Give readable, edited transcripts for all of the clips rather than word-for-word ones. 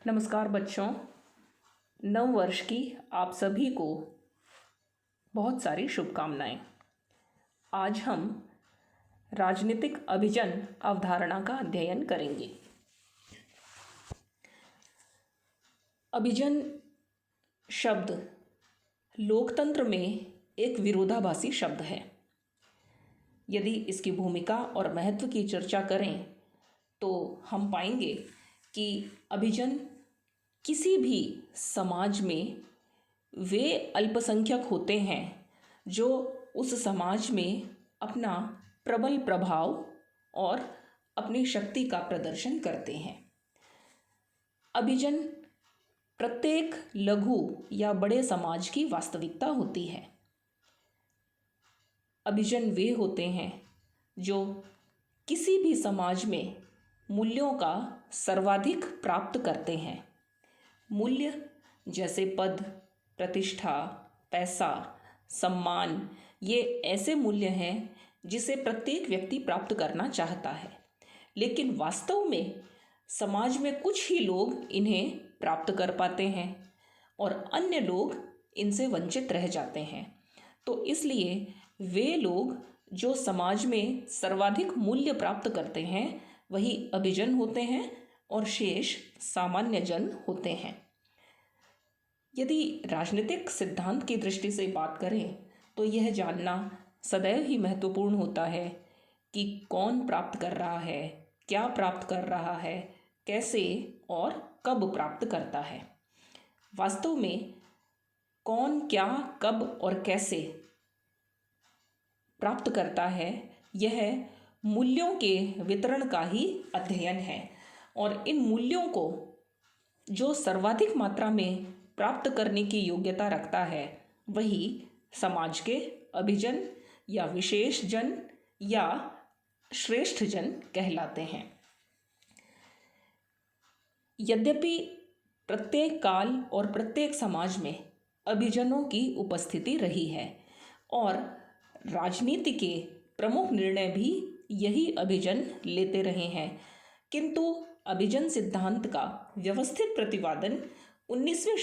नमस्कार बच्चों। नव वर्ष की आप सभी को बहुत सारी शुभकामनाएं। आज हम राजनीतिक अभिजन अवधारणा का अध्ययन करेंगे। अभिजन शब्द लोकतंत्र में एक विरोधाभासी शब्द है। यदि इसकी भूमिका और महत्व की चर्चा करें तो हम पाएंगे कि अभिजन किसी भी समाज में वे अल्पसंख्यक होते हैं जो उस समाज में अपना प्रबल प्रभाव और अपनी शक्ति का प्रदर्शन करते हैं। अभिजन प्रत्येक लघु या बड़े समाज की वास्तविकता होती है। अभिजन वे होते हैं जो किसी भी समाज में मूल्यों का सर्वाधिक प्राप्त करते हैं। मूल्य जैसे पद, प्रतिष्ठा, पैसा, सम्मान, ये ऐसे मूल्य हैं जिसे प्रत्येक व्यक्ति प्राप्त करना चाहता है, लेकिन वास्तव में समाज में कुछ ही लोग इन्हें प्राप्त कर पाते हैं और अन्य लोग इनसे वंचित रह जाते हैं। तो इसलिए वे लोग जो समाज में सर्वाधिक मूल्य प्राप्त करते हैं वही अभिजन होते हैं और शेष सामान्य जन होते हैं। यदि राजनीतिक सिद्धांत की दृष्टि से बात करें तो यह जानना सदैव ही महत्वपूर्ण होता है कि कौन प्राप्त कर रहा है, क्या प्राप्त कर रहा है, कैसे और कब प्राप्त करता है। वास्तव में कौन क्या, कब और कैसे प्राप्त करता है, यह मूल्यों के वितरण का ही अध्ययन है। और इन मूल्यों को जो सर्वाधिक मात्रा में प्राप्त करने की योग्यता रखता है वही समाज के अभिजन या विशेष जन या श्रेष्ठ जन कहलाते हैं। यद्यपि प्रत्येक काल और प्रत्येक समाज में अभिजनों की उपस्थिति रही है और राजनीति के प्रमुख निर्णय भी यही अभिजन लेते रहे हैं, किंतु अभिजन सिद्धांत का व्यवस्थित प्रतिपादन 19वीं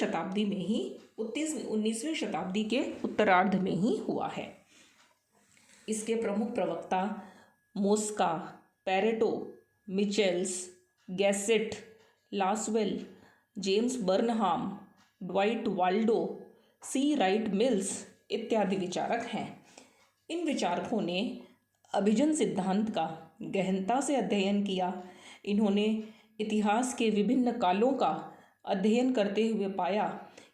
शताब्दी के उत्तरार्ध में ही हुआ है। इसके प्रमुख प्रवक्ता Mosca, Pareto, Michels, Gasset, Lasswell, James Burnham, Dwight Waldo, C Wright Mills इत्यादि विचारक हैं। इन विचारकों ने अभिजन सिद्धांत का गहनता से अध्ययन किया। इन्होंने इतिहास के विभिन्न कालों का अध्ययन करते हुए पाया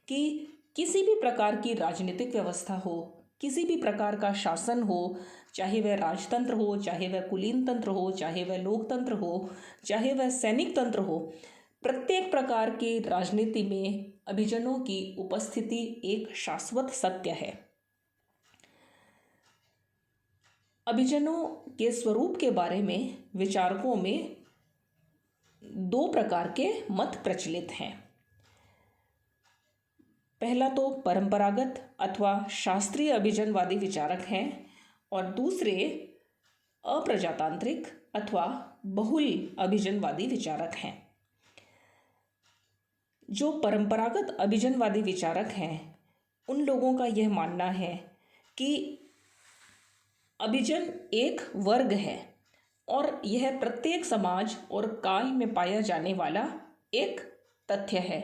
कि किसी भी प्रकार की राजनीतिक व्यवस्था हो, किसी भी प्रकार का शासन हो, चाहे वह राजतंत्र हो, चाहे वह कुलीन तंत्र हो, चाहे वह लोकतंत्र हो, चाहे वह सैनिक तंत्र हो, प्रत्येक प्रकार की राजनीति में अभिजनों की उपस्थिति एक शाश्वत सत्य है। अभिजनों के स्वरूप के बारे में विचारकों में दो प्रकार के मत प्रचलित हैं। पहला तो परंपरागत अथवा शास्त्रीय अभिजनवादी विचारक हैं और दूसरे अप्रजातांत्रिक अथवा बहुल अभिजनवादी विचारक हैं। जो परंपरागत अभिजनवादी विचारक हैं उन लोगों का यह मानना है कि अभिजन एक वर्ग है और यह प्रत्येक समाज और काल में पाया जाने वाला एक तथ्य है।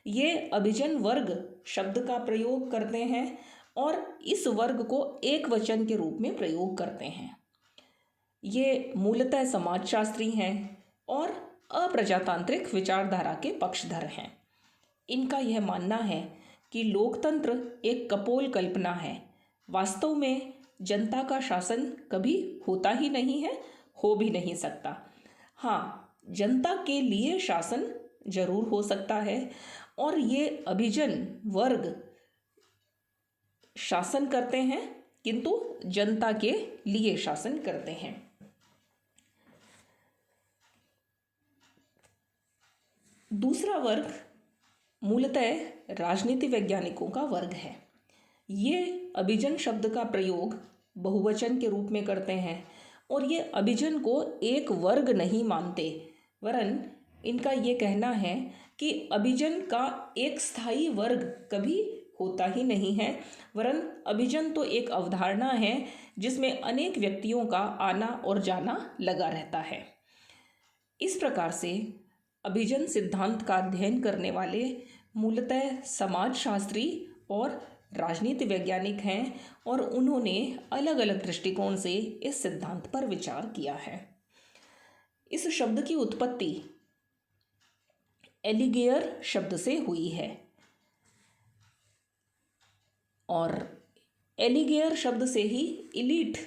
ये अभिजन वर्ग शब्द का प्रयोग करते हैं और इस वर्ग को एक वचन के रूप में प्रयोग करते हैं। ये मूलतः समाजशास्त्री हैं और अप्रजातांत्रिक विचारधारा के पक्षधर हैं। इनका यह मानना है कि लोकतंत्र एक कपोल कल्पना है। वास्तव में जनता का शासन कभी होता ही नहीं है, हो भी नहीं सकता। हाँ, जनता के लिए शासन जरूर हो सकता है और ये अभिजन वर्ग शासन करते हैं, किंतु जनता के लिए शासन करते हैं। दूसरा वर्ग मूलतः राजनीति वैज्ञानिकों का वर्ग है। ये अभिजन शब्द का प्रयोग बहुवचन के रूप में करते हैं और ये अभिजन को एक वर्ग नहीं मानते, वरन इनका ये कहना है कि अभिजन का एक स्थायी वर्ग कभी होता ही नहीं है, वरन अभिजन तो एक अवधारणा है जिसमें अनेक व्यक्तियों का आना और जाना लगा रहता है। इस प्रकार से अभिजन सिद्धांत का अध्ययन करने वाले मूलतः समाजशास्त्री और राजनीति वैज्ञानिक हैं और उन्होंने अलग अलग दृष्टिकोण से इस सिद्धांत पर विचार किया है। इस शब्द की उत्पत्ति एलिगेयर शब्द से हुई है और एलिगेयर शब्द से ही इलीट,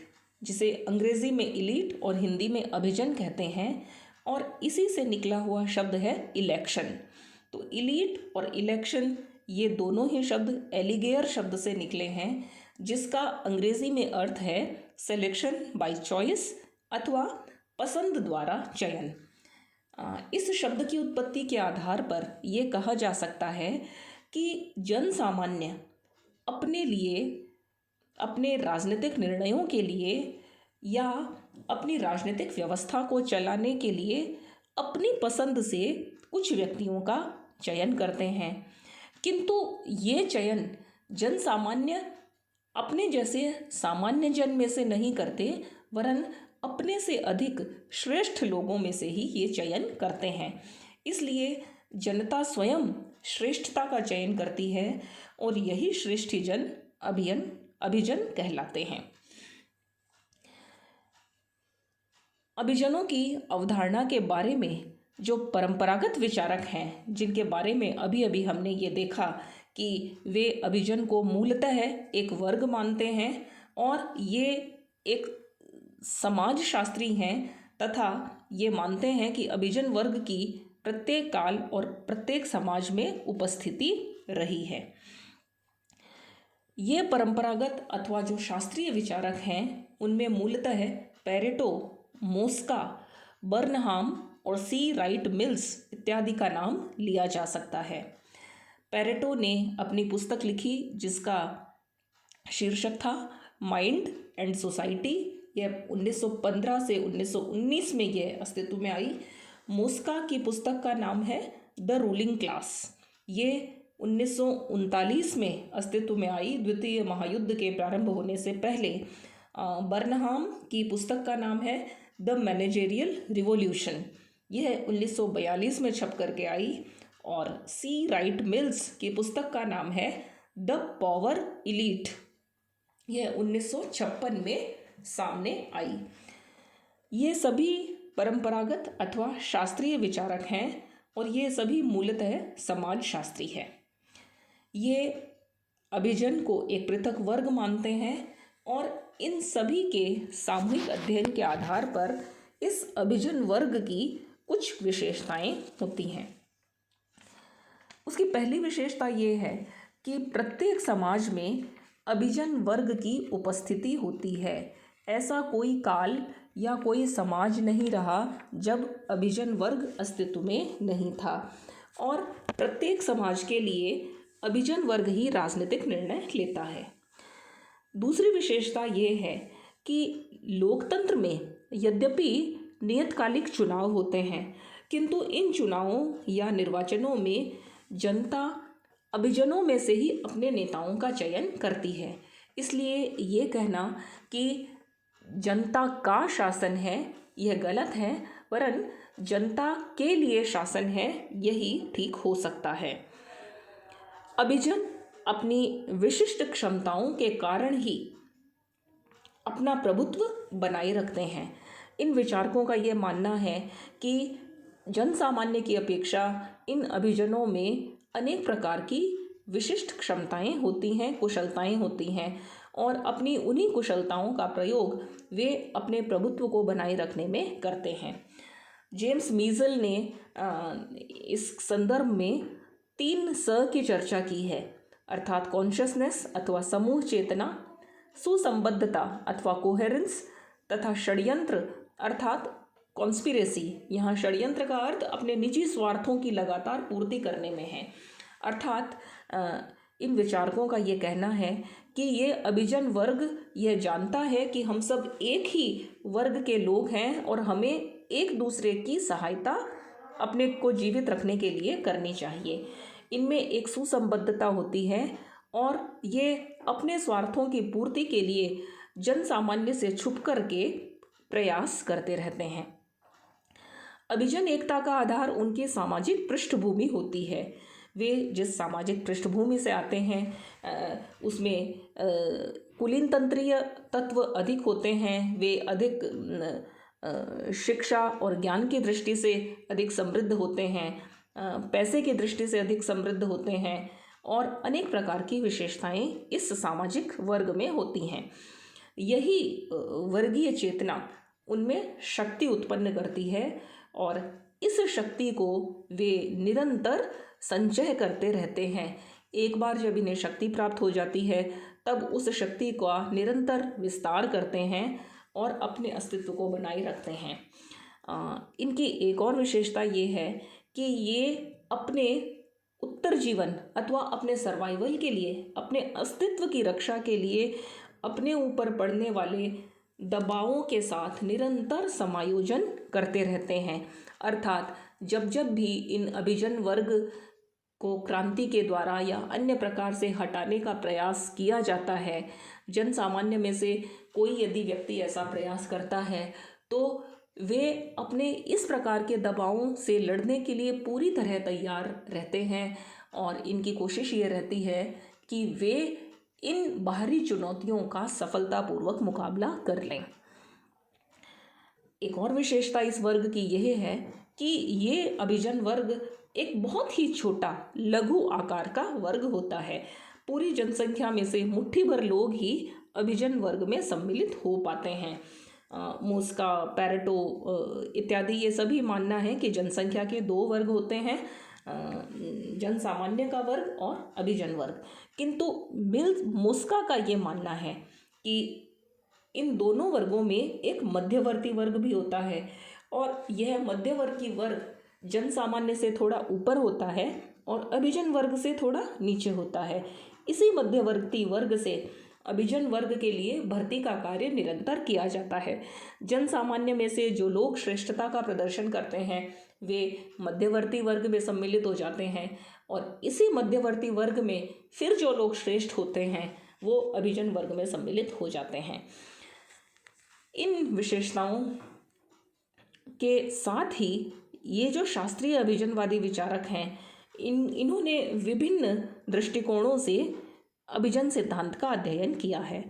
जिसे अंग्रेजी में इलीट और हिंदी में अभिजन कहते हैं, और इसी से निकला हुआ शब्द है इलेक्शन। तो इलीट और इलेक्शन ये दोनों ही शब्द एलिगेयर शब्द से निकले हैं, जिसका अंग्रेजी में अर्थ है सिलेक्शन बाय चॉइस अथवा पसंद द्वारा चयन। इस शब्द की उत्पत्ति के आधार पर ये कहा जा सकता है कि जन सामान्य अपने लिए, अपने राजनीतिक निर्णयों के लिए या अपनी राजनीतिक व्यवस्था को चलाने के लिए अपनी पसंद से कुछ व्यक्तियों का चयन करते हैं, किंतु ये चयन जन सामान्य अपने जैसे सामान्य जन में से नहीं करते, वरन अपने से अधिक श्रेष्ठ लोगों में से ही ये चयन करते हैं। इसलिए जनता स्वयं श्रेष्ठता का चयन करती है और यही श्रेष्ठ जन अभिजन कहलाते हैं। अभिजनों की अवधारणा के बारे में जो परंपरागत विचारक हैं, जिनके बारे में अभी अभी हमने ये देखा कि वे अभिजन को मूलतः एक वर्ग मानते हैं और ये एक समाजशास्त्री हैं तथा ये मानते हैं कि अभिजन वर्ग की प्रत्येक काल और प्रत्येक समाज में उपस्थिति रही है। ये परंपरागत अथवा जो शास्त्रीय विचारक हैं उनमें मूलतः पेरेटो, मोस्का, बर्नहाम और सी राइट मिल्स इत्यादि का नाम लिया जा सकता है। पेरेटो ने अपनी पुस्तक लिखी जिसका शीर्षक था माइंड एंड सोसाइटी। यह 1915 से 1919 में यह अस्तित्व में आई। मोस्का की पुस्तक का नाम है द रूलिंग क्लास। ये 1939 में अस्तित्व में आई, द्वितीय महायुद्ध के प्रारंभ होने से पहले। बर्नहाम की पुस्तक का नाम है द मैनेजेरियल रिवॉल्यूशन। यह 1942 में छप करके आई। और सी राइट मिल्स की पुस्तक का नाम है द पावर इलीट। यह 1956 में सामने आई। ये सभी परंपरागत अथवा शास्त्रीय विचारक हैं और ये सभी मूलतः समाजशास्त्री हैं। ये अभिजन को एक पृथक वर्ग मानते हैं और इन सभी के सामूहिक अध्ययन के आधार पर इस अभिजन वर्ग की कुछ विशेषताएं होती हैं। उसकी पहली विशेषता ये है कि प्रत्येक समाज में अभिजन वर्ग की उपस्थिति होती है। ऐसा कोई काल या कोई समाज नहीं रहा जब अभिजन वर्ग अस्तित्व में नहीं था और प्रत्येक समाज के लिए अभिजन वर्ग ही राजनीतिक निर्णय लेता है। दूसरी विशेषता ये है कि लोकतंत्र में यद्यपि नियतकालिक चुनाव होते हैं, किंतु इन चुनावों या निर्वाचनों में जनता अभिजनों में से ही अपने नेताओं का चयन करती है। इसलिए ये कहना कि जनता का शासन है यह गलत है, वरन जनता के लिए शासन है यही ठीक हो सकता है। अभिजन अपनी विशिष्ट क्षमताओं के कारण ही अपना प्रभुत्व बनाए रखते हैं। इन विचारकों का ये मानना है कि जन सामान्य की अपेक्षा इन अभिजनों में अनेक प्रकार की विशिष्ट क्षमताएं होती हैं, कुशलताएं होती हैं और अपनी उन्हीं कुशलताओं का प्रयोग वे अपने प्रभुत्व को बनाए रखने में करते हैं। जेम्स मीजल ने इस संदर्भ में 3 स की चर्चा की है, अर्थात कॉन्शियसनेस अथवा समूह चेतना, सुसंबद्धता अथवा कोहेरेंस तथा षड्यंत्र अर्थात कॉन्स्पिरेसी। यहाँ षड्यंत्र का अर्थ अपने निजी स्वार्थों की लगातार पूर्ति करने में है। अर्थात इन विचारकों का ये कहना है कि ये अभिजन वर्ग यह जानता है कि हम सब एक ही वर्ग के लोग हैं और हमें एक दूसरे की सहायता अपने को जीवित रखने के लिए करनी चाहिए। इनमें एक सुसंबद्धता होती है और ये अपने स्वार्थों की पूर्ति के लिए जन सामान्य से छुप कर के प्रयास करते रहते हैं। अभिजन एकता का आधार उनकी सामाजिक पृष्ठभूमि होती है। वे जिस सामाजिक पृष्ठभूमि से आते हैं उसमें कुलीन तंत्रीय तत्व अधिक होते हैं। वे अधिक शिक्षा और ज्ञान की दृष्टि से अधिक समृद्ध होते हैं, पैसे की दृष्टि से अधिक समृद्ध होते हैं और अनेक प्रकार की विशेषताएं इस सामाजिक वर्ग में होती हैं। यही वर्गीय चेतना उनमें शक्ति उत्पन्न करती है और इस शक्ति को वे निरंतर संचय करते रहते हैं। एक बार जब इन्हें शक्ति प्राप्त हो जाती है तब उस शक्ति का निरंतर विस्तार करते हैं और अपने अस्तित्व को बनाए रखते हैं। इनकी एक और विशेषता ये है कि ये अपने उत्तर जीवन अथवा अपने सर्वाइवल के लिए, अपने अस्तित्व की रक्षा के लिए अपने ऊपर पड़ने वाले दबावों के साथ निरंतर समायोजन करते रहते हैं। अर्थात जब जब भी इन अभिजन वर्ग को क्रांति के द्वारा या अन्य प्रकार से हटाने का प्रयास किया जाता है, जन सामान्य में से कोई यदि व्यक्ति ऐसा प्रयास करता है तो वे अपने इस प्रकार के दबावों से लड़ने के लिए पूरी तरह तैयार रहते हैं और इनकी कोशिश ये रहती है कि वे इन बाहरी चुनौतियों का सफलतापूर्वक मुकाबला कर लें। एक और विशेषता इस वर्ग की यह है कि ये अभिजन वर्ग एक बहुत ही छोटा लघु आकार का वर्ग होता है। पूरी जनसंख्या में से मुट्ठी भर लोग ही अभिजन वर्ग में सम्मिलित हो पाते हैं। मोस्का, पैरेटो इत्यादि ये सभी मानना है कि जनसंख्या के दो वर्ग होते हैं, जन सामान्य का वर्ग और अभिजन वर्ग। किंतु मोस्का का ये मानना है कि इन दोनों वर्गों में एक मध्यवर्ती वर्ग भी होता है और यह मध्यवर्ती वर्ग जन सामान्य से थोड़ा ऊपर होता है और अभिजन वर्ग से थोड़ा नीचे होता है। इसी मध्यवर्ती वर्ग से अभिजन वर्ग के लिए भर्ती का कार्य निरंतर किया जाता है। जन सामान्य में से जो लोग श्रेष्ठता का प्रदर्शन करते हैं वे मध्यवर्ती वर्ग में सम्मिलित हो जाते हैं और इसी मध्यवर्ती वर्ग में फिर जो लोग श्रेष्ठ होते हैं वो अभिजन वर्ग में सम्मिलित हो जाते हैं। इन विशेषताओं के साथ ही ये जो शास्त्रीय अभिजनवादी विचारक हैं इन्होंने विभिन्न दृष्टिकोणों से अभिजन सिद्धांत का अध्ययन किया है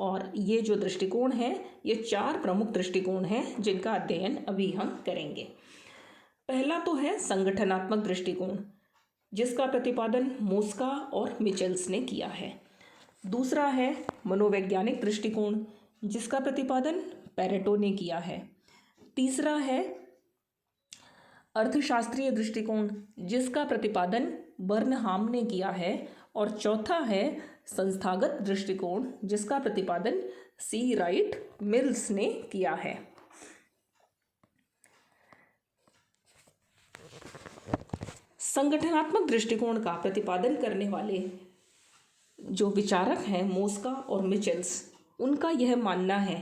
और ये जो दृष्टिकोण है ये 4 प्रमुख दृष्टिकोण हैं जिनका अध्ययन अभी हम करेंगे। पहला तो है संगठनात्मक दृष्टिकोण, जिसका प्रतिपादन मोस्का और मिचेल्स ने किया है। दूसरा है मनोवैज्ञानिक दृष्टिकोण, जिसका प्रतिपादन पैरेटो ने किया है। तीसरा है अर्थशास्त्रीय दृष्टिकोण, जिसका प्रतिपादन बर्नहाम ने किया है। और चौथा है संस्थागत दृष्टिकोण, जिसका प्रतिपादन सी राइट मिल्स ने किया है। संगठनात्मक दृष्टिकोण का प्रतिपादन करने वाले जो विचारक हैं मोस्का और मिचेल्स, उनका यह मानना है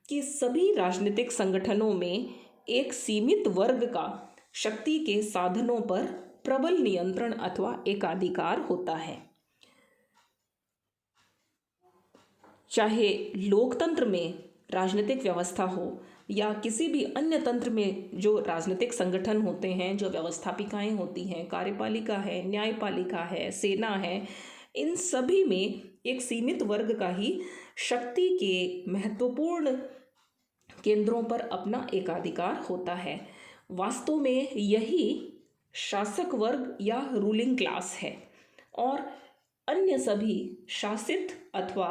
कि सभी राजनीतिक संगठनों में एक सीमित वर्ग का शक्ति के साधनों पर प्रबल नियंत्रण अथवा एकाधिकार होता है। चाहे लोकतंत्र में राजनीतिक व्यवस्था हो या किसी भी अन्य तंत्र में जो राजनीतिक संगठन होते हैं, जो व्यवस्थापिकाएं होती हैं, कार्यपालिका है, न्यायपालिका है, सेना है, इन सभी में एक सीमित वर्ग का ही शक्ति के महत्वपूर्ण केंद्रों पर अपना एकाधिकार होता है। वास्तव में यही शासक वर्ग या रूलिंग क्लास है और अन्य सभी शासित अथवा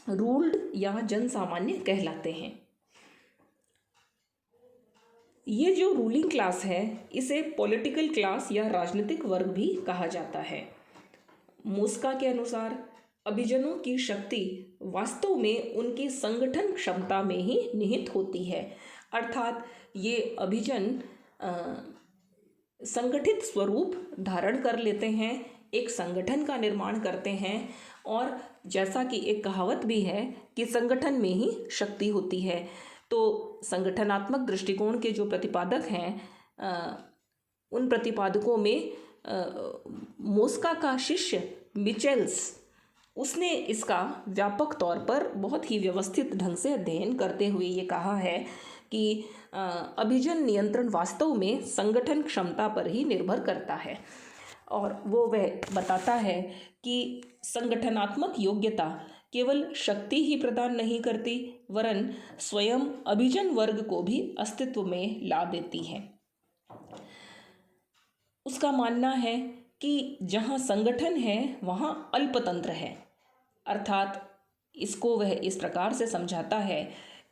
रूल्ड या जन सामान्य कहलाते हैं। ये जो रूलिंग क्लास है इसे पॉलिटिकल क्लास या राजनीतिक वर्ग भी कहा जाता है। मोस्का के अनुसार अभिजनों की शक्ति वास्तव में उनकी संगठन क्षमता में ही निहित होती है। अर्थात ये अभिजन संगठित स्वरूप धारण कर लेते हैं, एक संगठन का निर्माण करते हैं और जैसा कि एक कहावत भी है कि संगठन में ही शक्ति होती है। तो संगठनात्मक दृष्टिकोण के जो प्रतिपादक हैं उन प्रतिपादकों में मोस्का का शिष्य मिचेल्स, उसने इसका व्यापक तौर पर बहुत ही व्यवस्थित ढंग से अध्ययन करते हुए ये कहा है कि अभिजन नियंत्रण वास्तव में संगठन क्षमता पर ही निर्भर करता है। और वह बताता है कि संगठनात्मक योग्यता केवल शक्ति ही प्रदान नहीं करती, वरन स्वयं अभिजन वर्ग को भी अस्तित्व में ला देती है। उसका मानना है कि जहाँ संगठन है वहाँ अल्पतंत्र है, अर्थात इसको वह इस प्रकार से समझाता है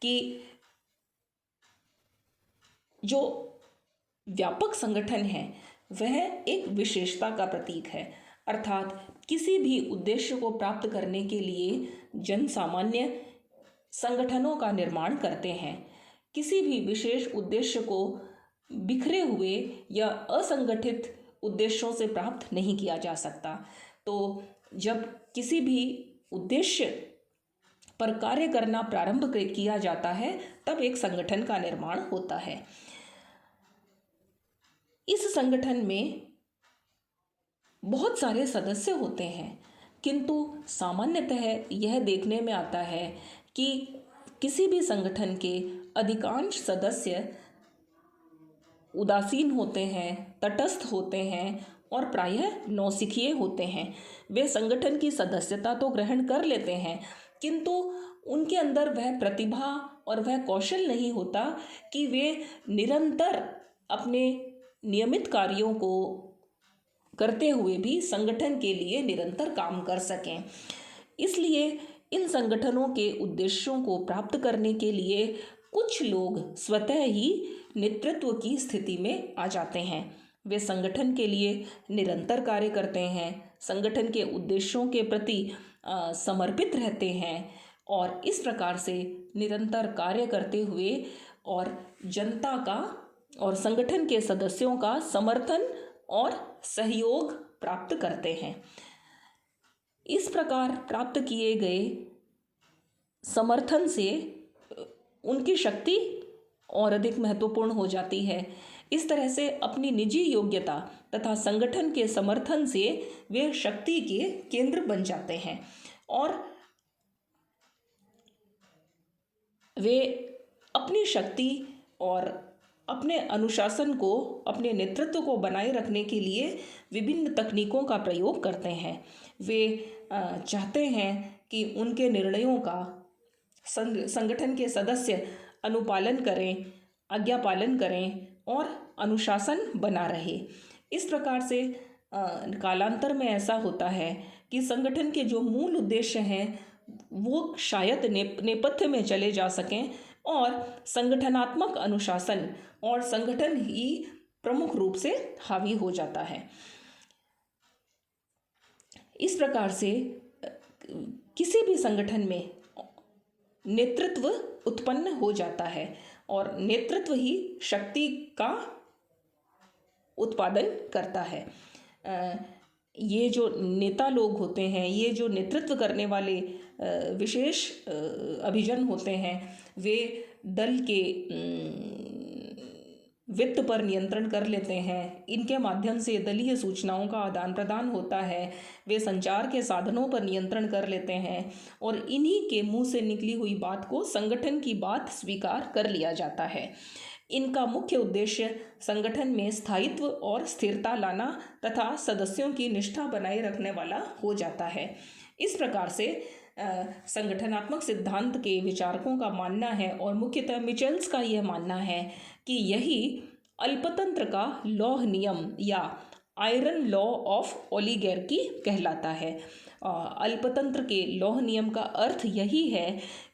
कि जो व्यापक संगठन है वह एक विशेषता का प्रतीक है, अर्थात किसी भी उद्देश्य को प्राप्त करने के लिए जन सामान्य संगठनों का निर्माण करते हैं। किसी भी विशेष उद्देश्य को बिखरे हुए या असंगठित उद्देश्यों से प्राप्त नहीं किया जा सकता। तो जब किसी भी उद्देश्य पर कार्य करना प्रारंभ किया जाता है तब एक संगठन का निर्माण होता है। इस संगठन में बहुत सारे सदस्य होते हैं, किंतु सामान्यतः यह देखने में आता है कि किसी भी संगठन के अधिकांश सदस्य उदासीन होते हैं, तटस्थ होते हैं और प्रायः नौसिखिए होते हैं। वे संगठन की सदस्यता तो ग्रहण कर लेते हैं, किंतु उनके अंदर वह प्रतिभा और वह कौशल नहीं होता कि वे निरंतर अपने नियमित कार्यों को करते हुए भी संगठन के लिए निरंतर काम कर सकें। इसलिए इन संगठनों के उद्देश्यों को प्राप्त करने के लिए कुछ लोग स्वतः ही नेतृत्व की स्थिति में आ जाते हैं। वे संगठन के लिए निरंतर कार्य करते हैं, संगठन के उद्देश्यों के प्रति समर्पित रहते हैं और इस प्रकार से निरंतर कार्य करते हुए और जनता का और संगठन के सदस्यों का समर्थन और सहयोग प्राप्त करते हैं। इस प्रकार प्राप्त किए गए समर्थन से उनकी शक्ति और अधिक महत्वपूर्ण हो जाती है। इस तरह से अपनी निजी योग्यता तथा संगठन के समर्थन से वे शक्ति के केंद्र बन जाते हैं और वे अपनी शक्ति और अपने अनुशासन को, अपने नेतृत्व को बनाए रखने के लिए विभिन्न तकनीकों का प्रयोग करते हैं। वे चाहते हैं कि उनके निर्णयों का संगठन के सदस्य अनुपालन करें, आज्ञा पालन करें और अनुशासन बना रहे। इस प्रकार से कालांतर में ऐसा होता है कि संगठन के जो मूल उद्देश्य हैं वो शायद नेपथ्य में चले जा सकें और संगठनात्मक अनुशासन और संगठन ही प्रमुख रूप से हावी हो जाता है। इस प्रकार से किसी भी संगठन में नेतृत्व उत्पन्न हो जाता है और नेतृत्व ही शक्ति का उत्पादन करता है। ये जो नेता लोग होते हैं, ये जो नेतृत्व करने वाले विशेष अभिजन होते हैं, वे दल के वित्त पर नियंत्रण कर लेते हैं। इनके माध्यम से दलीय सूचनाओं का आदान प्रदान होता है। वे संचार के साधनों पर नियंत्रण कर लेते हैं और इन्हीं के मुंह से निकली हुई बात को संगठन की बात स्वीकार कर लिया जाता है। इनका मुख्य उद्देश्य संगठन में स्थायित्व और स्थिरता लाना तथा सदस्यों की निष्ठा बनाए रखने वाला हो जाता है। इस प्रकार से संगठनात्मक सिद्धांत के विचारकों का मानना है और मुख्यतः मिचेल्स का यह मानना है कि यही अल्पतंत्र का लौह नियम या आयरन लॉ ऑफ ओलिगार्की कहलाता है। अल्पतंत्र के लौह नियम का अर्थ यही है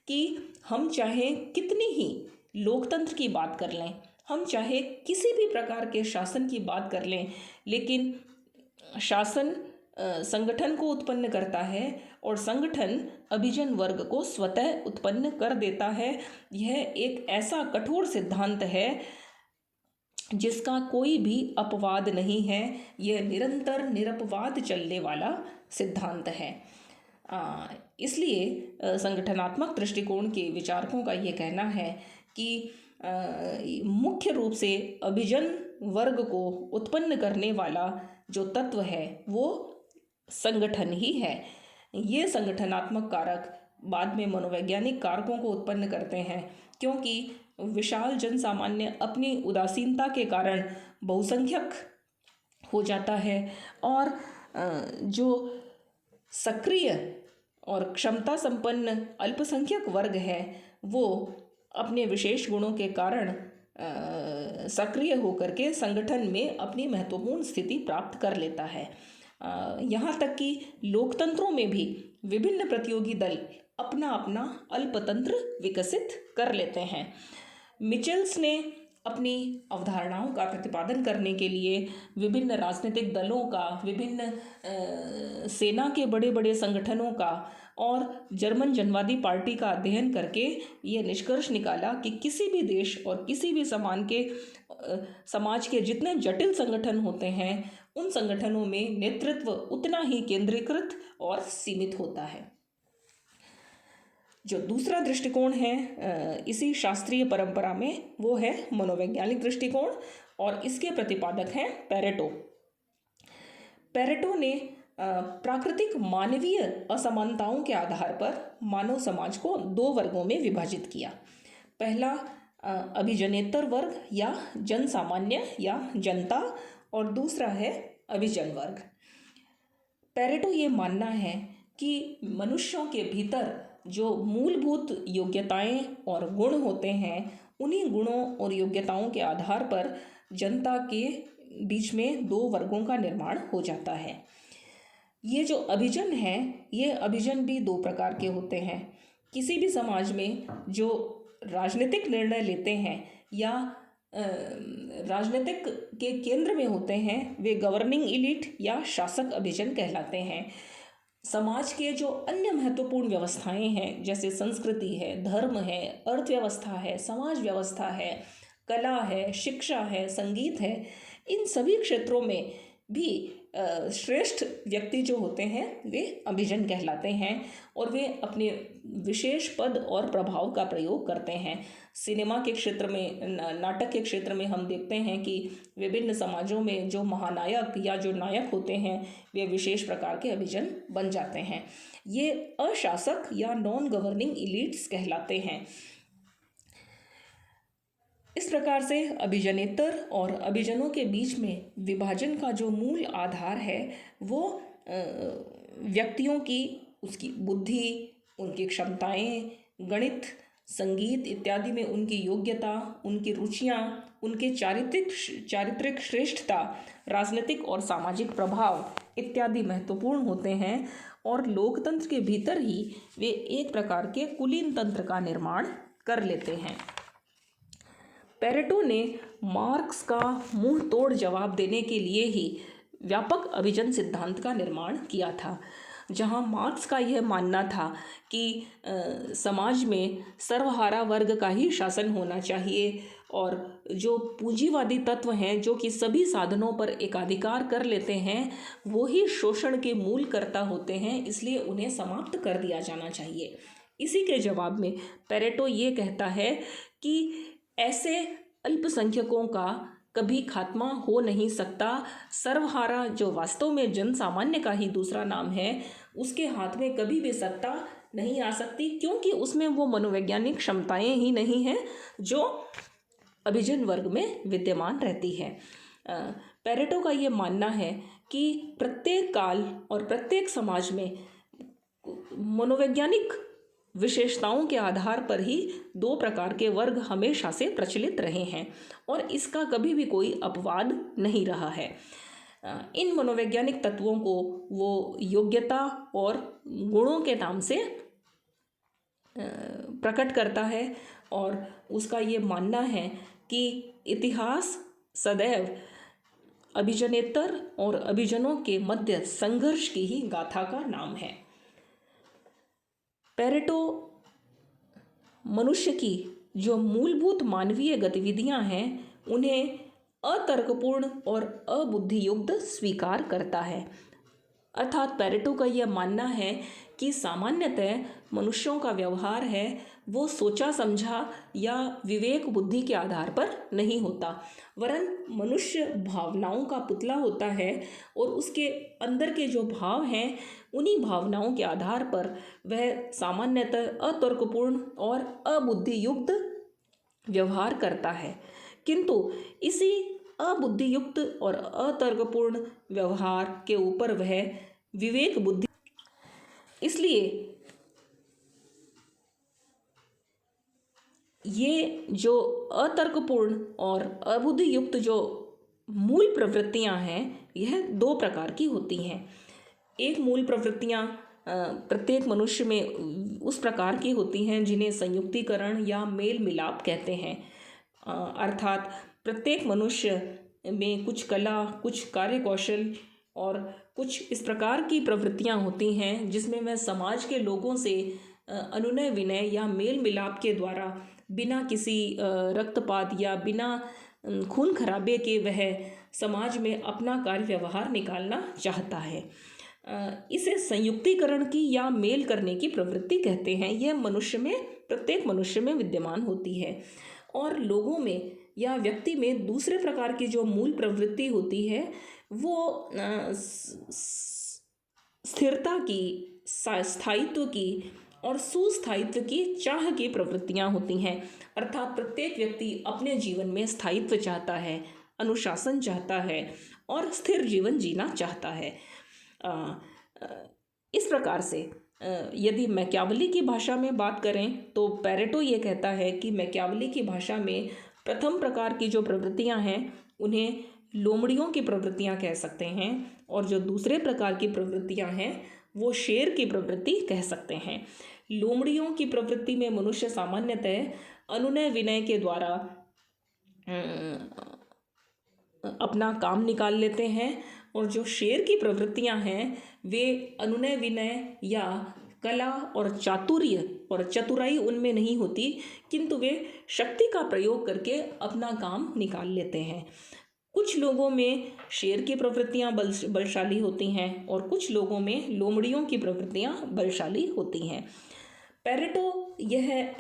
कि हम चाहे कितनी ही लोकतंत्र की बात कर लें, हम चाहे किसी भी प्रकार के शासन की बात कर लें, लेकिन शासन संगठन को उत्पन्न करता है और संगठन अभिजन वर्ग को स्वतः उत्पन्न कर देता है। यह एक ऐसा कठोर सिद्धांत है जिसका कोई भी अपवाद नहीं है। यह निरंतर निरपवाद चलने वाला सिद्धांत है। इसलिए संगठनात्मक दृष्टिकोण के विचारकों का ये कहना है कि मुख्य रूप से अभिजन वर्ग को उत्पन्न करने वाला जो तत्व है वो संगठन ही है। ये संगठनात्मक कारक बाद में मनोवैज्ञानिक कारकों को उत्पन्न करते हैं, क्योंकि विशाल जन सामान्य अपनी उदासीनता के कारण बहुसंख्यक हो जाता है और जो सक्रिय और क्षमता संपन्न अल्पसंख्यक वर्ग है वो अपने विशेष गुणों के कारण सक्रिय होकर के संगठन में अपनी महत्वपूर्ण स्थिति प्राप्त कर लेता है। यहाँ तक कि लोकतंत्रों में भी विभिन्न प्रतियोगी दल अपना अपना अल्पतंत्र विकसित कर लेते हैं। मिचेल्स ने अपनी अवधारणाओं का प्रतिपादन करने के लिए विभिन्न राजनीतिक दलों का, विभिन्न सेना के बड़े बड़े संगठनों का और जर्मन जनवादी पार्टी का अध्ययन करके ये निष्कर्ष निकाला कि किसी भी देश और किसी भी समाज के जितने जटिल संगठन होते हैं उन संगठनों में नेतृत्व उतना ही केंद्रीकृत और सीमित होता है। जो दूसरा दृष्टिकोण है इसी शास्त्रीय परंपरा में वो है मनोवैज्ञानिक दृष्टिकोण और इसके प्रतिपादक हैं पेरेटो। पेरेटो ने प्राकृतिक मानवीय असमानताओं के आधार पर मानव समाज को दो वर्गों में विभाजित किया। पहला अभिजनेतर वर्ग या जन सामान्य या जनता और दूसरा है अभिजन वर्ग। पेरेटो ये मानना है कि मनुष्यों के भीतर जो मूलभूत योग्यताएं और गुण होते हैं उन्हीं गुणों और योग्यताओं के आधार पर जनता के बीच में दो वर्गों का निर्माण हो जाता है। ये जो अभिजन है ये अभिजन भी दो प्रकार के होते हैं। किसी भी समाज में जो राजनीतिक निर्णय लेते हैं या राजनीतिक के केंद्र में होते हैं वे गवर्निंग इलीट या शासक अभिजन कहलाते हैं। समाज के जो अन्य महत्वपूर्ण व्यवस्थाएं हैं जैसे संस्कृति है, धर्म है, अर्थव्यवस्था है, समाज व्यवस्था है, कला है, शिक्षा है, संगीत है, इन सभी क्षेत्रों में भी श्रेष्ठ व्यक्ति जो होते हैं वे अभिजन कहलाते हैं और वे अपने विशेष पद और प्रभाव का प्रयोग करते हैं। सिनेमा के क्षेत्र में, नाटक के क्षेत्र में हम देखते हैं कि विभिन्न समाजों में जो महानायक या जो नायक होते हैं वे विशेष प्रकार के अभिजन बन जाते हैं। ये अशासक या नॉन गवर्निंग इलीट्स कहलाते हैं। इस प्रकार से अभिजनेतर और अभिजनों के बीच में विभाजन का जो मूल आधार है वो व्यक्तियों की, उसकी बुद्धि, उनकी क्षमताएं, गणित, संगीत इत्यादि में उनकी योग्यता, उनकी रुचियां, उनके चारित्रिक श्रेष्ठता, राजनीतिक और सामाजिक प्रभाव इत्यादि महत्वपूर्ण होते हैं और लोकतंत्र के भीतर ही वे एक प्रकार के कुलीन तंत्र का निर्माण कर लेते हैं। पेरेटो ने मार्क्स का मुंह तोड़ जवाब देने के लिए ही व्यापक अभिजन सिद्धांत का निर्माण किया था, जहां मार्क्स का यह मानना था कि समाज में सर्वहारा वर्ग का ही शासन होना चाहिए और जो पूंजीवादी तत्व हैं जो कि सभी साधनों पर एकाधिकार कर लेते हैं वो ही शोषण के मूल कर्ता होते हैं, इसलिए उन्हें समाप्त कर दिया जाना चाहिए। इसी के जवाब में पेरेटो ये कहता है कि ऐसे अल्पसंख्यकों का कभी खात्मा हो नहीं सकता। सर्वहारा जो वास्तव में जन सामान्य का ही दूसरा नाम है उसके हाथ में कभी भी सत्ता नहीं आ सकती, क्योंकि उसमें वो मनोवैज्ञानिक क्षमताएं ही नहीं हैं जो अभिजन वर्ग में विद्यमान रहती है। पेरेटो का ये मानना है कि प्रत्येक काल और प्रत्येक समाज में मनोवैज्ञानिक विशेषताओं के आधार पर ही दो प्रकार के वर्ग हमेशा से प्रचलित रहे हैं और इसका कभी भी कोई अपवाद नहीं रहा है। इन मनोवैज्ञानिक तत्वों को वो योग्यता और गुणों के नाम से प्रकट करता है और उसका ये मानना है कि इतिहास सदैव अभिजनेतर और अभिजनों के मध्य संघर्ष की ही गाथा का नाम है। पेरेटो मनुष्य की जो मूलभूत मानवीय गतिविधियां हैं उन्हें अतर्कपूर्ण और अबुद्धियुक्त स्वीकार करता है। अर्थात पेरेटो का यह मानना है कि सामान्यतः मनुष्यों का व्यवहार है वो सोचा समझा या विवेक बुद्धि के आधार पर नहीं होता, वरन मनुष्य भावनाओं का पुतला होता है और उसके अंदर के जो भाव हैं उन्हीं भावनाओं के आधार पर वह सामान्यतः अतर्कपूर्ण और अबुद्धियुक्त व्यवहार करता है। किंतु इसी अबुद्धियुक्त और अतर्कपूर्ण व्यवहार के ऊपर वह विवेक बुद्धि, इसलिए ये जो अतर्कपूर्ण और अबुद्धियुक्त जो मूल प्रवृत्तियां हैं यह दो प्रकार की होती हैं। एक मूल प्रवृत्तियां प्रत्येक मनुष्य में उस प्रकार की होती हैं जिन्हें संयुक्तिकरण या मेल मिलाप कहते हैं। अर्थात प्रत्येक मनुष्य में कुछ कला, कुछ कार्य कौशल और कुछ इस प्रकार की प्रवृत्तियां होती हैं जिसमें वह समाज के लोगों से अनुनय विनय या मेल मिलाप के द्वारा बिना किसी रक्तपात या बिना खून खराबे के वह समाज में अपना कार्य व्यवहार निकालना चाहता है। इसे संयुक्तिकरण की या मेल करने की प्रवृत्ति कहते हैं। यह मनुष्य में, प्रत्येक मनुष्य में विद्यमान होती है। और लोगों में या व्यक्ति में दूसरे प्रकार की जो मूल प्रवृत्ति होती है वो स्थिरता की, स्थायित्व की और सुस्थायित्व की चाह की प्रवृत्तियां होती हैं। अर्थात प्रत्येक व्यक्ति अपने जीवन में स्थायित्व चाहता है, अनुशासन चाहता है और स्थिर जीवन जीना चाहता है। इस प्रकार से यदि मैकियावेली की भाषा में बात करें तो पैरेटो ये कहता है कि मैकियावेली की भाषा में प्रथम प्रकार की जो प्रवृत्तियां हैं उन्हें लोमड़ियों की प्रवृत्तियां कह सकते हैं और जो दूसरे प्रकार की प्रवृत्तियां हैं वो शेर की प्रवृत्ति कह सकते हैं। लोमड़ियों की प्रवृत्ति में मनुष्य सामान्यतः अनुनय विनय के द्वारा अपना काम निकाल लेते हैं और जो शेर की प्रवृत्तियां हैं वे अनुनय विनय या कला और चातुर्य और चतुराई उनमें नहीं होती, किंतु वे शक्ति का प्रयोग करके अपना काम निकाल लेते हैं। कुछ लोगों में शेर की प्रवृत्तियां बलशाली होती हैं और कुछ लोगों में लोमड़ियों की प्रवृत्तियां बलशाली होती हैं। पैरेटो यह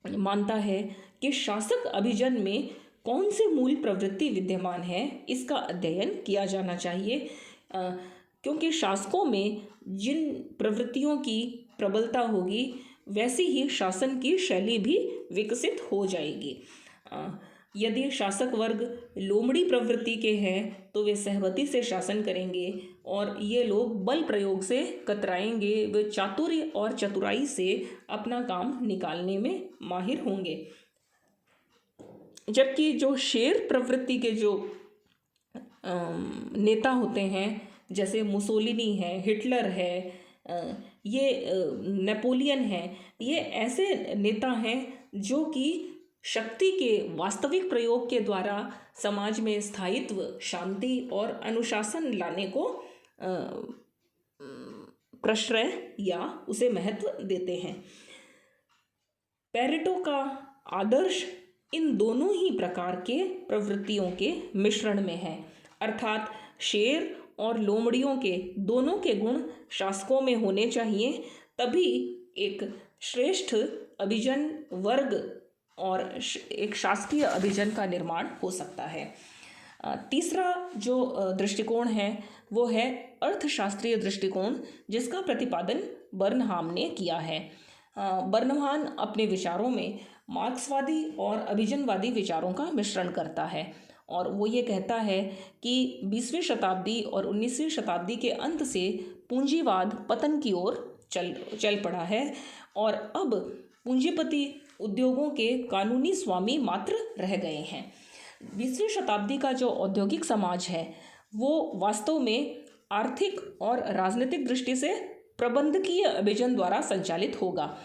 मानता है कि शासक अभिजन में कौन से मूल प्रवृत्ति विद्यमान है इसका अध्ययन किया जाना चाहिए, क्योंकि शासकों में जिन प्रवृत्तियों की प्रबलता होगी वैसी ही शासन की शैली भी विकसित हो जाएगी। यदि शासक वर्ग लोमड़ी प्रवृत्ति के हैं तो वे सहमति से शासन करेंगे और ये लोग बल प्रयोग से कतराएंगे, वे चातुर्य और चतुराई से अपना काम निकालने में माहिर होंगे। जबकि जो शेर प्रवृत्ति के जो नेता होते हैं जैसे मुसोलिनी है, हिटलर है, ये नेपोलियन है, ये ऐसे नेता हैं जो कि शक्ति के वास्तविक प्रयोग के द्वारा समाज में स्थायित्व, शांति और अनुशासन लाने को प्रश्रय या उसे महत्व देते हैं। पैरेटो का आदर्श इन दोनों ही प्रकार के प्रवृत्तियों के मिश्रण में है, अर्थात शेर और लोमड़ियों के दोनों के गुण शासकों में होने चाहिए, तभी एक श्रेष्ठ अभिजन वर्ग और एक शासकीय अभिजन का निर्माण हो सकता है। तीसरा जो दृष्टिकोण है वो है अर्थशास्त्रीय दृष्टिकोण, जिसका प्रतिपादन बर्नहाम ने किया है। बर्नहाम अपने विचारों में मार्क्सवादी और अभिजनवादी विचारों का मिश्रण करता है और वो ये कहता है कि 20वीं शताब्दी और 19वीं शताब्दी के अंत से पूंजीवाद पतन की ओर चल पड़ा है और अब पूंजीपति उद्योगों के कानूनी स्वामी मात्र रह गए हैं। 20वीं शताब्दी का जो औद्योगिक समाज है वो वास्तव में आर्थिक और राजनीतिक दृष्टि से प्रबंधकीय अभिजन द्वारा संचालित होगा।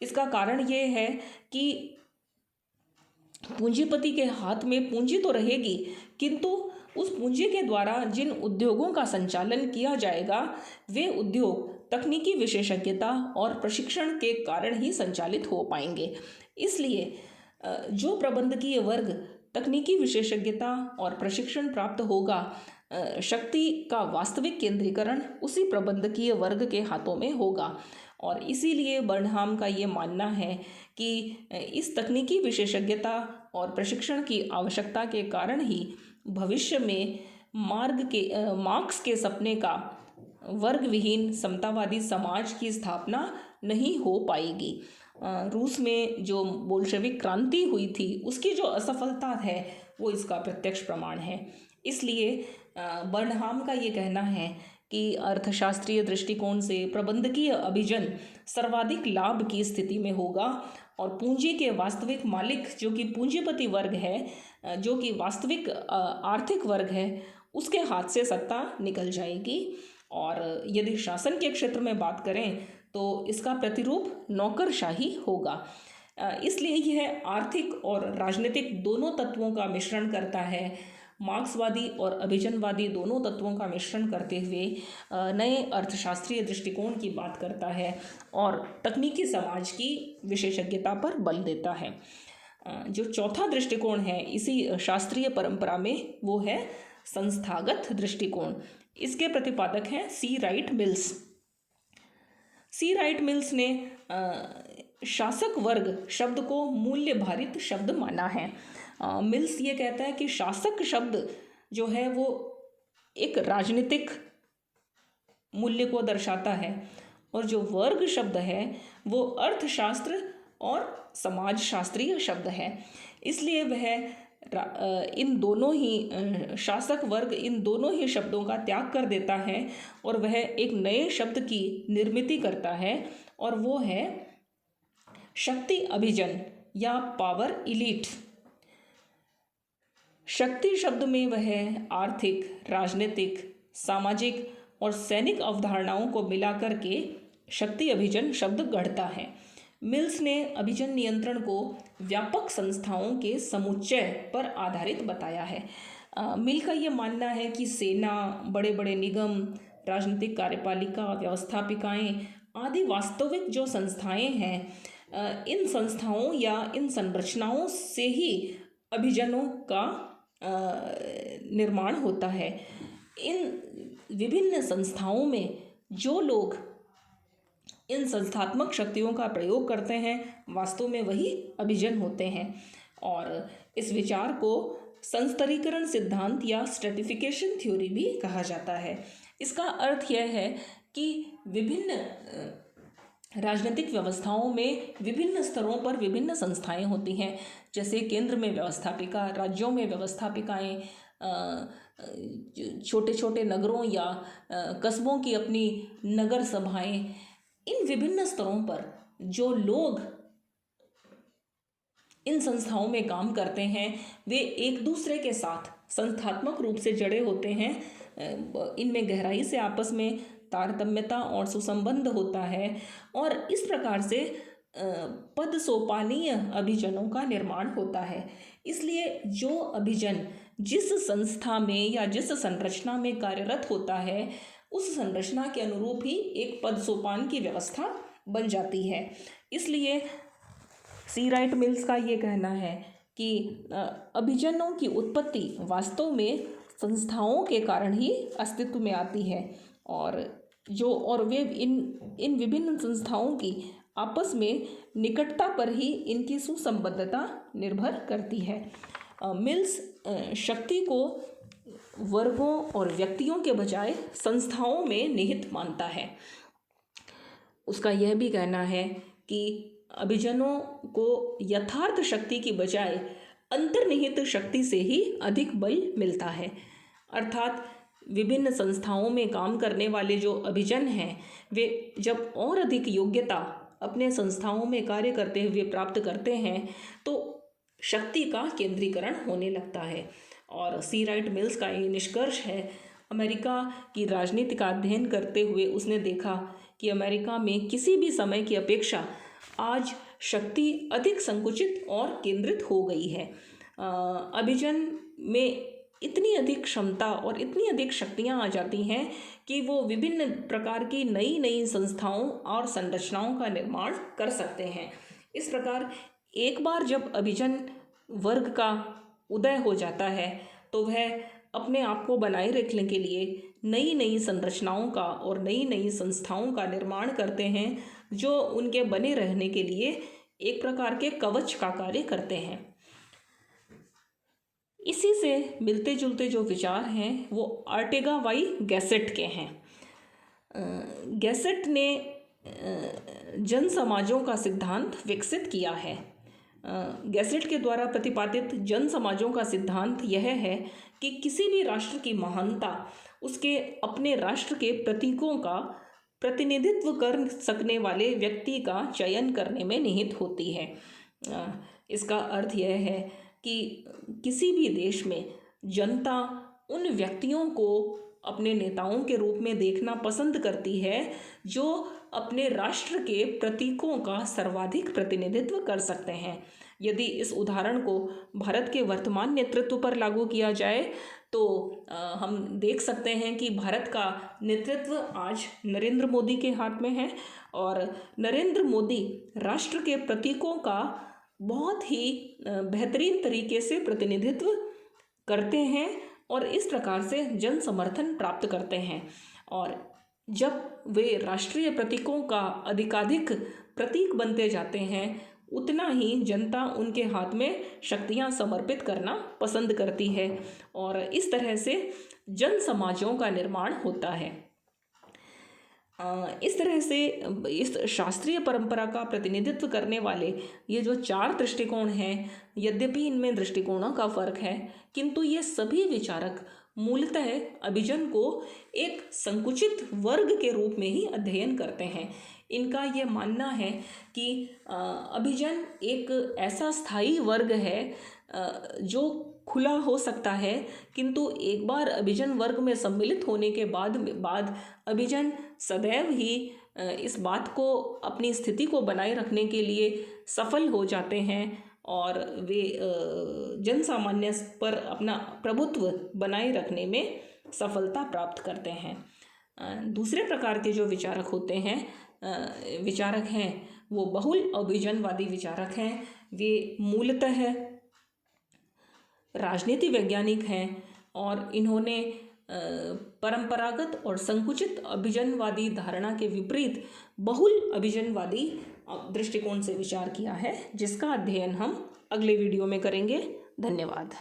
इसका कारण ये है कि पूंजीपति के हाथ में पूंजी तो रहेगी, किंतु उस पूंजी के द्वारा जिन उद्योगों का संचालन किया जाएगा वे उद्योग तकनीकी विशेषज्ञता और प्रशिक्षण के कारण ही संचालित हो पाएंगे। इसलिए जो प्रबंधकीय वर्ग तकनीकी विशेषज्ञता और प्रशिक्षण प्राप्त होगा शक्ति का वास्तविक केंद्रीकरण उसी प्रबंधकीय वर्ग के हाथों में होगा। और इसीलिए बर्नहाम का ये मानना है कि इस तकनीकी विशेषज्ञता और प्रशिक्षण की आवश्यकता के कारण ही भविष्य में मार्क्स के सपने का वर्ग विहीन समतावादी समाज की स्थापना नहीं हो पाएगी। रूस में जो बोल्शेविक क्रांति हुई थी उसकी जो असफलता है वो इसका प्रत्यक्ष प्रमाण है। इसलिए बर्नहाम का ये कहना है कि अर्थशास्त्रीय दृष्टिकोण से प्रबंधकीय अभिजन सर्वाधिक लाभ की स्थिति में होगा और पूंजी के वास्तविक मालिक जो कि पूंजीपति वर्ग है, जो कि वास्तविक आर्थिक वर्ग है, उसके हाथ से सत्ता निकल जाएगी। और यदि शासन के क्षेत्र में बात करें तो इसका प्रतिरूप नौकरशाही होगा। इसलिए यह आर्थिक और राजनीतिक दोनों तत्वों का मिश्रण करता है। मार्क्सवादी और अभिजनवादी दोनों तत्वों का मिश्रण करते हुए नए अर्थशास्त्रीय दृष्टिकोण की बात करता है और तकनीकी समाज की विशेषज्ञता पर बल देता है। जो चौथा दृष्टिकोण है इसी शास्त्रीय परंपरा में वो है संस्थागत दृष्टिकोण। इसके प्रतिपादक हैं सी राइट मिल्स। सी राइट मिल्स ने शासक वर्ग शब्द को मूल्य भारित शब्द माना है। मिल्स ये कहता है कि शासक शब्द जो है वो एक राजनीतिक मूल्य को दर्शाता है और जो वर्ग शब्द है वो अर्थशास्त्र और समाजशास्त्रीय शब्द है। इसलिए वह इन दोनों ही शासक वर्ग इन दोनों ही शब्दों का त्याग कर देता है और वह एक नए शब्द की निर्मिति करता है और वो है शक्ति अभिजन या पावर इलीट। शक्ति शब्द में वह आर्थिक, राजनीतिक, सामाजिक और सैनिक अवधारणाओं को मिलाकर के शक्ति अभिजन शब्द गढ़ता है। मिल्स ने अभिजन नियंत्रण को व्यापक संस्थाओं के समुच्चय पर आधारित बताया है। मिल का ये मानना है कि सेना, बड़े बड़े निगम, राजनीतिक कार्यपालिका, व्यवस्थापिकाएं आदि वास्तविक जो संस्थाएं हैं, इन संस्थाओं या इन संरचनाओं से ही अभिजनों का निर्माण होता है। इन विभिन्न संस्थाओं में जो लोग इन संस्थात्मक शक्तियों का प्रयोग करते हैं वास्तव में वही अभिजन होते हैं। और इस विचार को संस्तरीकरण सिद्धांत या स्ट्रेटिफिकेशन थ्योरी भी कहा जाता है। इसका अर्थ यह है कि विभिन्न राजनीतिक व्यवस्थाओं में विभिन्न स्तरों पर विभिन्न संस्थाएं होती हैं। जैसे केंद्र में व्यवस्थापिका, राज्यों में व्यवस्थापिकाएं, छोटे छोटे नगरों या कस्बों की अपनी नगर सभाएं। इन विभिन्न स्तरों पर जो लोग इन संस्थाओं में काम करते हैं वे एक दूसरे के साथ संस्थात्मक रूप से जुड़े होते हैं। इनमें गहराई से आपस में तारतम्यता और सुसंबंध होता है और इस प्रकार से पद सोपानीय अभिजनों का निर्माण होता है। इसलिए जो अभिजन जिस संस्था में या जिस संरचना में कार्यरत होता है उस संरचना के अनुरूप ही एक पद सोपान की व्यवस्था बन जाती है। इसलिए सी राइट मिल्स का ये कहना है कि अभिजनों की उत्पत्ति वास्तव में संस्थाओं के कारण ही अस्तित्व में आती है और वे इन विभिन्न संस्थाओं की आपस में निकटता पर ही इनकी सुसंबद्धता निर्भर करती है। मिल्स शक्ति को वर्गों और व्यक्तियों के बजाय संस्थाओं में निहित मानता है। उसका यह भी कहना है कि अभिजनों को यथार्थ शक्ति की बजाय अंतर्निहित शक्ति से ही अधिक बल मिलता है। अर्थात विभिन्न संस्थाओं में काम करने वाले जो अभिजन हैं वे जब और अधिक योग्यता अपने संस्थाओं में कार्य करते हुए प्राप्त करते हैं तो शक्ति का केंद्रीकरण होने लगता है। और सी राइट मिल्स का ये निष्कर्ष है। अमेरिका की राजनीति का अध्ययन करते हुए उसने देखा कि अमेरिका में किसी भी समय की अपेक्षा आज शक्ति अधिक संकुचित और केंद्रित हो गई है। अभिजन में इतनी अधिक क्षमता और इतनी अधिक शक्तियां आ जाती हैं कि वो विभिन्न प्रकार की नई नई संस्थाओं और संरचनाओं का निर्माण कर सकते हैं। इस प्रकार एक बार जब अभिजन वर्ग का उदय हो जाता है तो वह अपने आप को बनाए रखने के लिए नई नई संरचनाओं का और नई नई संस्थाओं का निर्माण करते हैं, जो उनके बने रहने के लिए एक प्रकार के कवच का कार्य करते हैं। इसी से मिलते जुलते जो विचार हैं वो आर्टेगा वाई गैसेट के हैं। गैसेट ने जन समाजों का सिद्धांत विकसित किया है। गैसेट के द्वारा प्रतिपादित जन समाजों का सिद्धांत यह है कि किसी भी राष्ट्र की महानता उसके अपने राष्ट्र के प्रतीकों का प्रतिनिधित्व कर सकने वाले व्यक्ति का चयन करने में निहित होती है। इसका अर्थ यह है कि किसी भी देश में जनता उन व्यक्तियों को अपने नेताओं के रूप में देखना पसंद करती है जो अपने राष्ट्र के प्रतीकों का सर्वाधिक प्रतिनिधित्व कर सकते हैं। यदि इस उदाहरण को भारत के वर्तमान नेतृत्व पर लागू किया जाए तो हम देख सकते हैं कि भारत का नेतृत्व आज नरेंद्र मोदी के हाथ में है और नरेंद्र मोदी राष्ट्र के प्रतीकों का बहुत ही बेहतरीन तरीके से प्रतिनिधित्व करते हैं और इस प्रकार से जन समर्थन प्राप्त करते हैं। और जब वे राष्ट्रीय प्रतीकों का अधिकाधिक प्रतीक बनते जाते हैं उतना ही जनता उनके हाथ में शक्तियां समर्पित करना पसंद करती है और इस तरह से जन समाजों का निर्माण होता है। इस तरह से इस शास्त्रीय परंपरा का प्रतिनिधित्व करने वाले ये जो 4 दृष्टिकोण हैं, यद्यपि इनमें दृष्टिकोणों का फर्क है, किंतु ये सभी विचारक मूलतः अभिजन को एक संकुचित वर्ग के रूप में ही अध्ययन करते हैं। इनका यह मानना है कि अभिजन एक ऐसा स्थायी वर्ग है जो खुला हो सकता है, किंतु एक बार अभिजन वर्ग में सम्मिलित होने के बाद अभिजन सदैव ही इस बात को अपनी स्थिति को बनाए रखने के लिए सफल हो जाते हैं और वे जन सामान्य पर अपना प्रभुत्व बनाए रखने में सफलता प्राप्त करते हैं। दूसरे प्रकार के जो विचारक हैं वो बहुल अभिजनवादी विचारक हैं। वे मूलतः राजनीति वैज्ञानिक हैं और इन्होंने परंपरागत और संकुचित अभिजनवादी धारणा के विपरीत बहुल अभिजनवादी दृष्टिकोण से विचार किया है, जिसका अध्ययन हम अगले वीडियो में करेंगे। धन्यवाद।